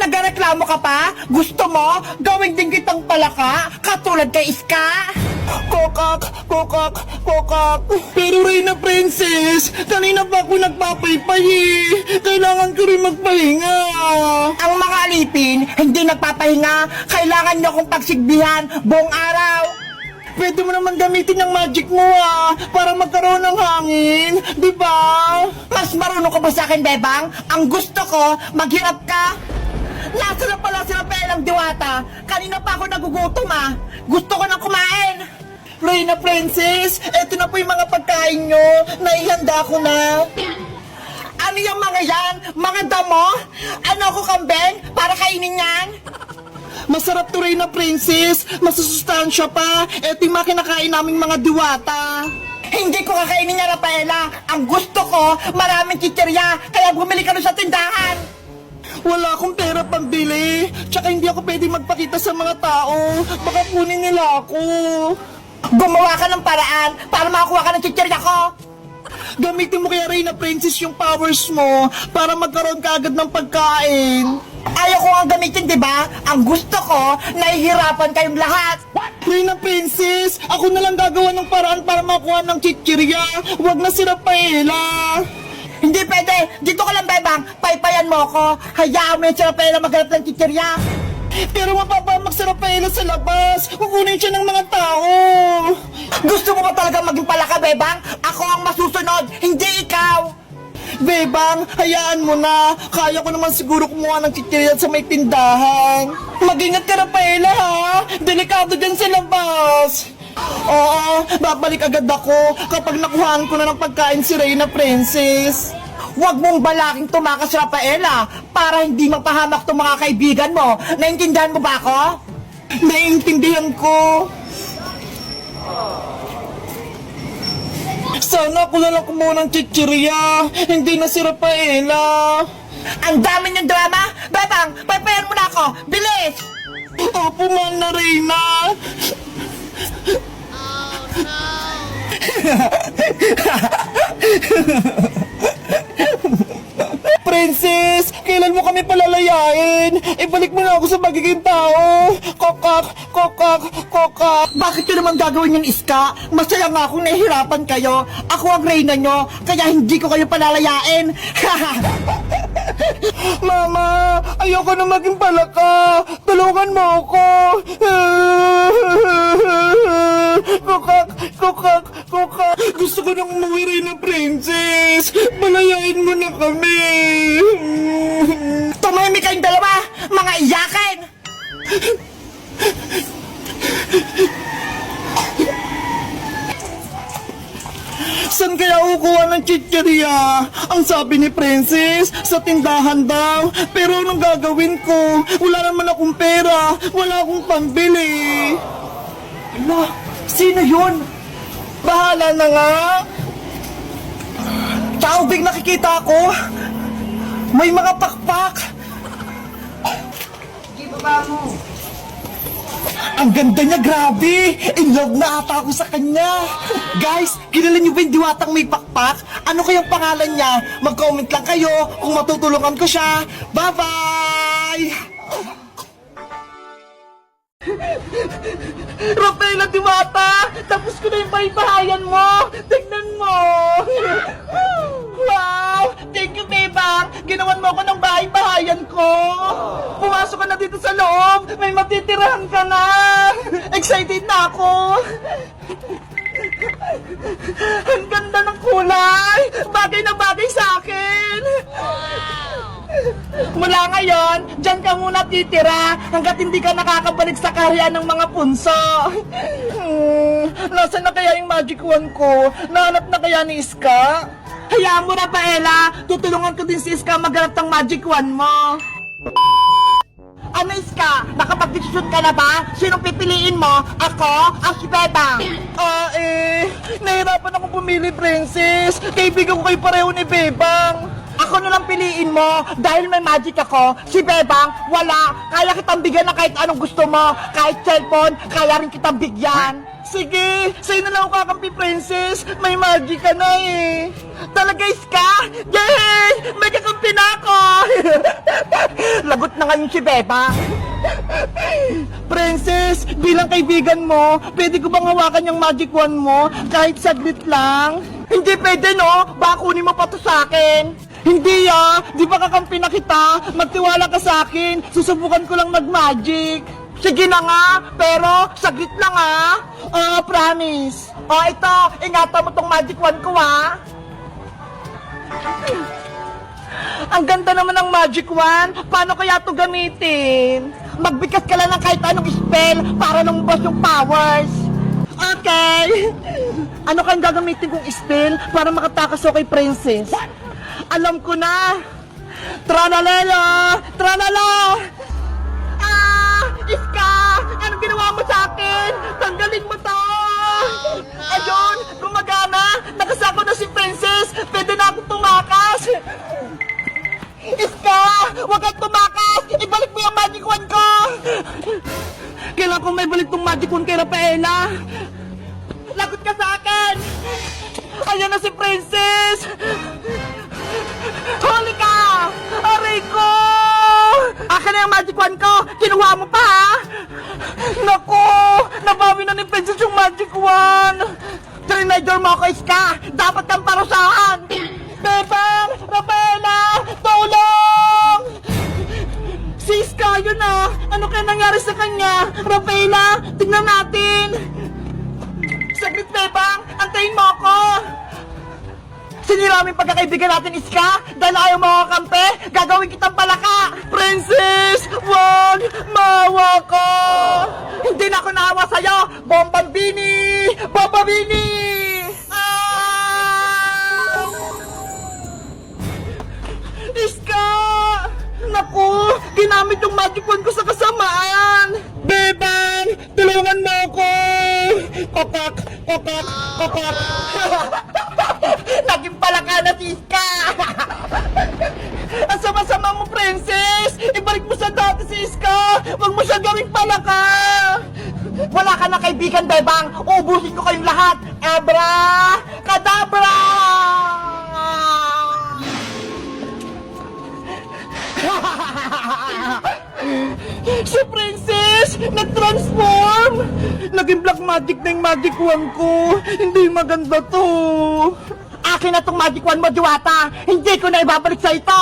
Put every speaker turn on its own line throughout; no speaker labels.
Nagreklamo ka pa? Gusto mo? Gawin din kitang palaka? Katulad kay Iska? Kokak! Pero Reyna Princess, kanina pa ako nagpapaypay eh. Kailangan ko rin magpahinga. Ang mga alipin, hindi nagpapahinga. Kailangan nyo akong pagsigbihan buong araw. Pwede mo naman gamitin ng magic mo para magkaroon ng hangin, di ba? Mas marunong ka ba sa akin, Bebang? Ang gusto ko, maghirap ka. Nasa na pala si Rafael ang diwata. Kanina pa ako nagugutom Gusto ko nang kumain. Reyna Princess, eto na po yung mga pagkain nyo. Naihanda ko na. Ano yung mga yan? Mga damo? Ano ako kambing? Para kainin yan? Masarap to, Reyna Princess. Masusustansya pa. Eto yung mga kinakain naming mga diwata. Hindi ko kakainin niya, Rafaela. Ang gusto ko, maraming chichirya. Kaya bumili ka doon sa tindahan. Wala akong pera pambili. Tsaka hindi ako pwede magpakita sa mga tao. Baka kunin nila ako. Gumawa ka ng paraan para makakuha ka ng chichirya ko. Gamitin mo kaya, Reyna Princess, yung powers mo para magkaroon ka agad ng pagkain. Ayaw ko ang gamitin, di ba? Ang gusto ko, nahihirapan kayong lahat. Reyna Princess, ako na lang gagawa ng paraan para makuha ng chichirya. Huwag na si Rafaela. Hindi pwede. Dito ka lang, Bebang. Paypayan mo ako. Hayaan mo yung si Rafaela maghanap ng chichirya. Pero mapapamak si Rafaela sa labas. Kukunin siya ng mga tao. Gusto mo ba talaga maging palaka, Bebang? Ako ang masusunod, hindi ikaw. Bebang, hayaan mo na. Kaya ko naman siguro kumuha ng chichirya sa may tindahan. Mag-ingat ka, Rafaela, ha? Delikado dyan sa labas. Oo, babalik agad ako kapag nakuhaan ko na ng pagkain si Reyna Princess. Huwag mong balaking tumakas, Rafaela, para hindi mapahamak itong mga kaibigan mo. Naintindihan mo ba ako? Naintindihan ko. Sana ako na lang kumuha ng chichirya. Hindi na si Rafaela. Ang dami niyong drama. Bebang, paypayan mo na ako. Bilis! Opo, mahal na Reyna. Princess, kailan mo kami palalayain? Ibalik mo na ako sa magiging tao. Kokak. Bakit yun naman gagawin yung Iska? Masaya nga akong nahihirapan kayo. Ako ang Reyna nyo, kaya hindi ko kayo palalayain. Mama, ayoko na maging palaka. Tulungan mo ako. Kokak. Gusto ko nang umuwi, Reyna Princess. Palayain mo na kami. Tumahimik kayong dalawa, mga iyakin. Saan kaya kukuha ng chichirya? Ang sabi ni Princess, sa tindahan daw. Pero anong gagawin ko? Wala naman akong pera. Wala akong pambili. Ala, sino yun? Bahala na nga. Taubig nakikita ko. May mga pakpak. Sige, baba mo. Ang ganda niya, grabe! In love na ata ako sa kanya! Guys, kilala niyo ba yung diwatang may pakpak? Ano kayang pangalan niya? Mag-comment lang kayo kung matutulungan ko siya! Bye-bye! Rafaela Diwata! Tapos ko na yung bahay-bahayan mo! Tignan mo! Wow! Thank you, Bebang! Ginawan mo ako ng bahay-bahayan ko! Pumasok ka na dito sa loob! May matitirahan ka na! Excited na ako! Ang ganda ng kulay! Bagay na bagay sa akin! Mula ngayon, dyan ka muna titira hanggat hindi ka nakakabalik sa kaharian ng mga punso. Nasaan na kaya yung magic wand ko? Nahanap na kaya ni Iska? Hayaan mo, Rafaela, tutulungan ko din si Iska maghanap ng magic wand mo. Ano, Iska? Nakapag-desisyon ka na ba? Sinong pipiliin mo? Ako o si Bebang? Nahirapan akong pumili, Princess. Kaibigan ko kayo pareho ni Bebang. Ako na lang piliin mo dahil may magic ako. Si Bebang, wala. Kaya kitang bigyan na kahit anong gusto mo. Kahit cellphone, kaya rin kitang bigyan. Sige, sa'yo na lang ako kakampi, princess. May magic ka na eh. Talaga, Iska? Yay! May kakampi na ako! Lagot na ngayon si Beba. Princess, bilang kaibigan mo, pwede ko bang hawakan yung magic wand mo kahit saglit lang? Hindi pwede, no? Baka kunin mo pa to sa akin. Hindi di ba kakampi na kita? Magtiwala ka sa akin. Susubukan ko lang mag-magic. Sige na nga, pero saglit lang promise. Ito, ingatan mo tong magic wand ko Ang ganda naman ng magic wand. Paano kaya to gamitin? Magbikas ka lang ng kahit anong spell para lumabas yung powers. Okay. Ano kayang gagamitin kong spell para makatakas ako kay princess? Alam ko na. Tranalelo! Tranalo! Iska! Anong ginawa mo sa akin? Tanggalin mo to! Ayun! Gumagana! Nakasako na si princess! Pwede na akong tumakas! Iska! Huwag kang tumakas! Ibalik mo yung magic wand ko! Kailangan ko may balik tong magic wand kay Rafaela! Lagot ka sa akin! Ayan na si princess! Huli ka! Aray ko! Akin na yung magic wand ko! Kinuha mo pa Naku! Nabawi na ni princess yung magic wand! Trinidor mo ako, Iska! Dapat kang parusahan! Bebang! Rafaela! Tulong! Si Iska, yun Ano kaya nangyari sa kanya? Rafaela, tingnan natin! Saglit, Bebang! Antayin mo ako! Sinira mo yung pagkakaibigan natin, Iska! Dahil ayaw mo ako kampe, gagawin kitang palaka! Princess! Wag! Maawa ko! Hindi na ako naawa sa'yo! Bombambini! Bombambini! Iska! Naku! Ginamit yung magic wand ko sa kasamaan! Bebang! Tulungan mo ako! Kokak! Kokak! Kokak! Naging palaka na si Iska! Ang sama-sama mo, princess! Ibalik mo sa dati si Iska! Huwag mo siya gawing palaka! Wala ka na kaibigan, Bebang! Uubusin ko kayong lahat! Abra! Kadabra! Si princess! Nag-transform! Naging black magic na yung magic wand ko! Hindi maganda to! Akin na tong magic wand mo, Diwata! Hindi ko na ibabalik sa ito!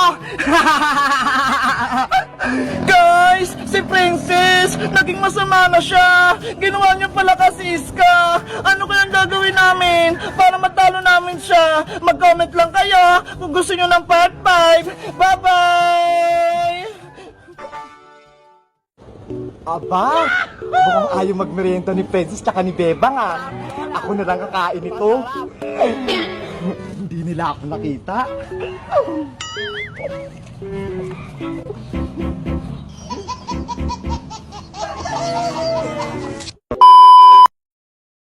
Guys! Si princess! Naging masama na siya! Ginawa niya pala kasi Iska! Ano kayang gagawin namin para matalo namin siya? Mag-comment lang kayo kung gusto nyo ng part 5! Bye-bye! Aba, mukhang ayaw magmerienda ni Princess tsaka ni Bebang Ako na lang kakain ito. Hindi nila ako nakita.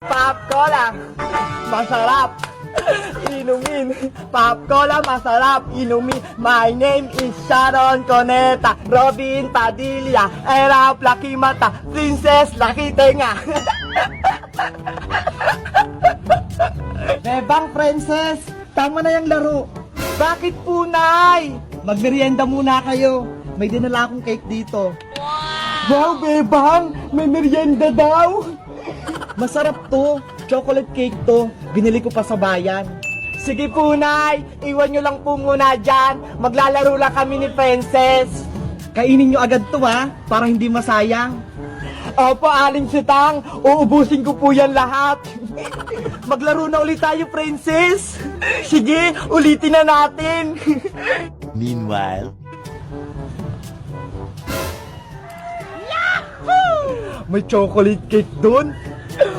Pop Cola, masarap inumin. Pop Cola, masarap inumin. My name is Sharon Coneta, Robin Padilla, Erap Laki Mata, Princess Laki Tenga. Bebang, princess, tama na yung laro. Bakit po, Nay? Magmerienda muna kayo. May dinala akong cake dito. Wow, Bebang! May merienda daw! Masarap to. Chocolate cake to. Binili ko pa sa bayan. Sige po, Nay. Iwan nyo lang po muna dyan. Maglalaro lang kami ni Princess. Kainin nyo agad to, para hindi masayang. Opo, Aling Sitang. Uubusin ko po yan lahat. Maglaro na ulit tayo, Princess. Sige, ulitin na natin.
Meanwhile,
May chocolate cake dun.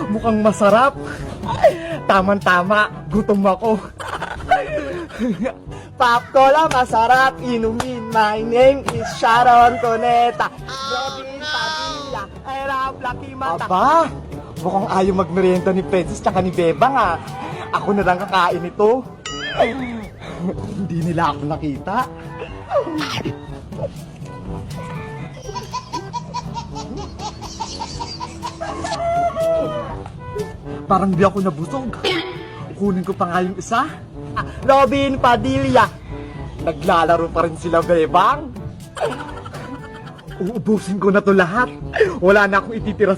Mukhang masarap. Tama-tama, gutom ako. Pop Cola, masarap inumin. My name is Sharon Coneta, Robin Padilla, Erap Laki Mata. Aba, mukhang ayaw magmerienda ni Princess tsaka ni Bebang Ako na lang kakain ito. Hindi nila ako nakita.
parang di ako nabusog. Kunin ko pa nga yung isa. Robin Padilla. Naglalaro pa rin sila, Bebang. Uubusin ko na to lahat. Wala na akong ititira